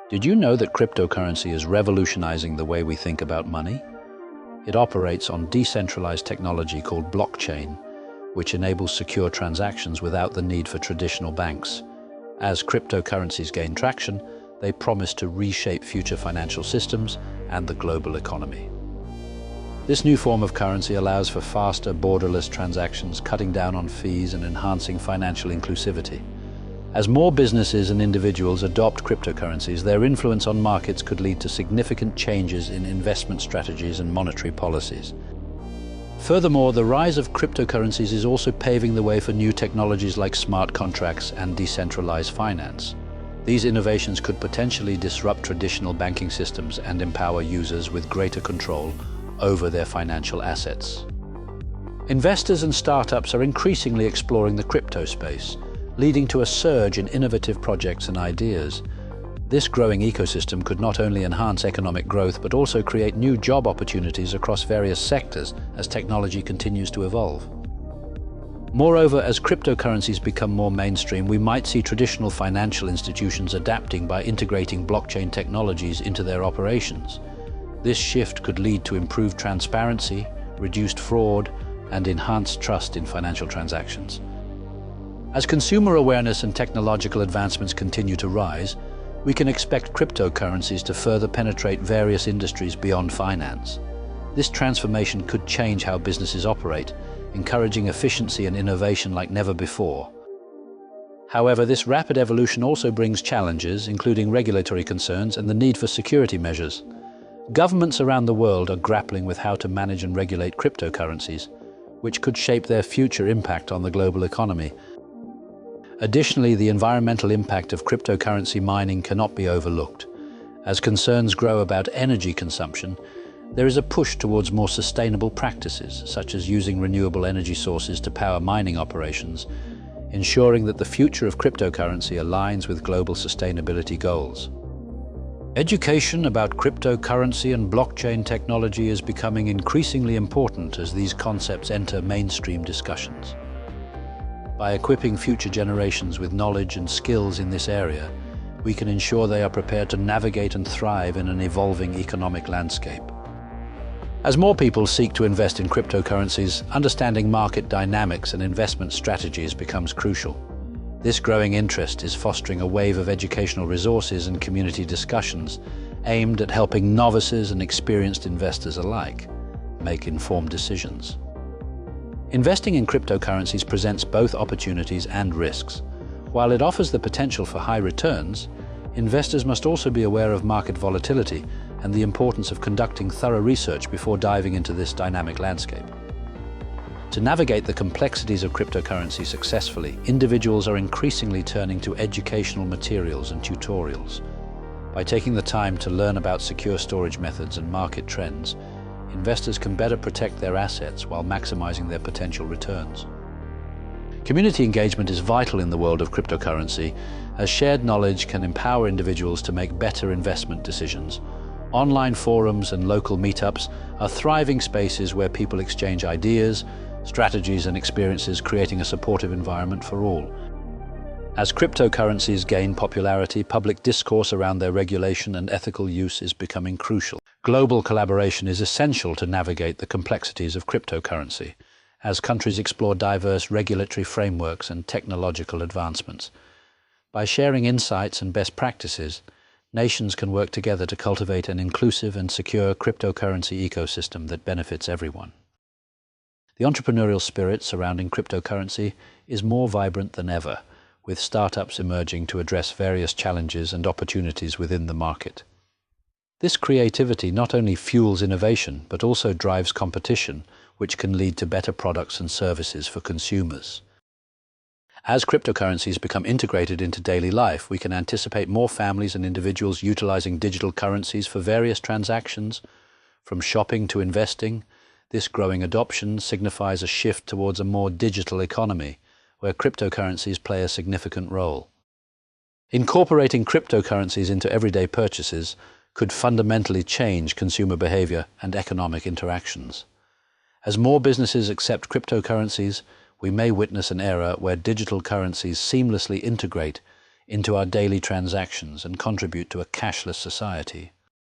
Did you know that cryptocurrency is revolutionizing the way we think about money? It operates on decentralized technology called blockchain, which enables secure transactions without the need for traditional banks. As cryptocurrencies gain traction, they promise to reshape future financial systems and the global economy. This new form of currency allows for faster, borderless transactions, cutting down on fees and enhancing financial inclusivity. As more businesses and individuals adopt cryptocurrencies, their influence on markets could lead to significant changes in investment strategies and monetary policies. Furthermore, the rise of cryptocurrencies is also paving the way for new technologies like smart contracts and decentralized finance. These innovations could potentially disrupt traditional banking systems and empower users with greater control over their financial assets. Investors and startups are increasingly exploring the crypto space, leading to a surge in innovative projects and ideas. This growing ecosystem could not only enhance economic growth but also create new job opportunities across various sectors as technology continues to evolve. Moreover, as cryptocurrencies become more mainstream, we might see traditional financial institutions adapting by integrating blockchain technologies into their operations. This shift could lead to improved transparency, reduced fraud, and enhanced trust in financial transactions. As consumer awareness and technological advancements continue to rise, we can expect cryptocurrencies to further penetrate various industries beyond finance. This transformation could change how businesses operate, encouraging efficiency and innovation like never before. However, this rapid evolution also brings challenges, including regulatory concerns and the need for security measures. Governments around the world are grappling with how to manage and regulate cryptocurrencies, which could shape their future impact on the global economy. Additionally, the environmental impact of cryptocurrency mining cannot be overlooked. As concerns grow about energy consumption, there is a push towards more sustainable practices, such as using renewable energy sources to power mining operations, ensuring that the future of cryptocurrency aligns with global sustainability goals. Education about cryptocurrency and blockchain technology is becoming increasingly important as these concepts enter mainstream discussions. By equipping future generations with knowledge and skills in this area, we can ensure they are prepared to navigate and thrive in an evolving economic landscape. As more people seek to invest in cryptocurrencies, understanding market dynamics and investment strategies becomes crucial. This growing interest is fostering a wave of educational resources and community discussions aimed at helping novices and experienced investors alike make informed decisions. Investing in cryptocurrencies presents both opportunities and risks. While it offers the potential for high returns, investors must also be aware of market volatility and the importance of conducting thorough research before diving into this dynamic landscape. To navigate the complexities of cryptocurrency successfully, individuals are increasingly turning to educational materials and tutorials. By taking the time to learn about secure storage methods and market trends, investors can better protect their assets while maximizing their potential returns. Community engagement is vital in the world of cryptocurrency, as shared knowledge can empower individuals to make better investment decisions. Online forums and local meetups are thriving spaces where people exchange ideas, strategies, and experiences, creating a supportive environment for all. As cryptocurrencies gain popularity, public discourse around their regulation and ethical use is becoming crucial. Global collaboration is essential to navigate the complexities of cryptocurrency, as countries explore diverse regulatory frameworks and technological advancements. By sharing insights and best practices, nations can work together to cultivate an inclusive and secure cryptocurrency ecosystem that benefits everyone. The entrepreneurial spirit surrounding cryptocurrency is more vibrant than ever, with startups emerging to address various challenges and opportunities within the market. This creativity not only fuels innovation, but also drives competition, which can lead to better products and services for consumers. As cryptocurrencies become integrated into daily life, we can anticipate more families and individuals utilizing digital currencies for various transactions, from shopping to investing. This growing adoption signifies a shift towards a more digital economy, where cryptocurrencies play a significant role. Incorporating cryptocurrencies into everyday purchases could fundamentally change consumer behavior and economic interactions. As more businesses accept cryptocurrencies, we may witness an era where digital currencies seamlessly integrate into our daily transactions and contribute to a cashless society.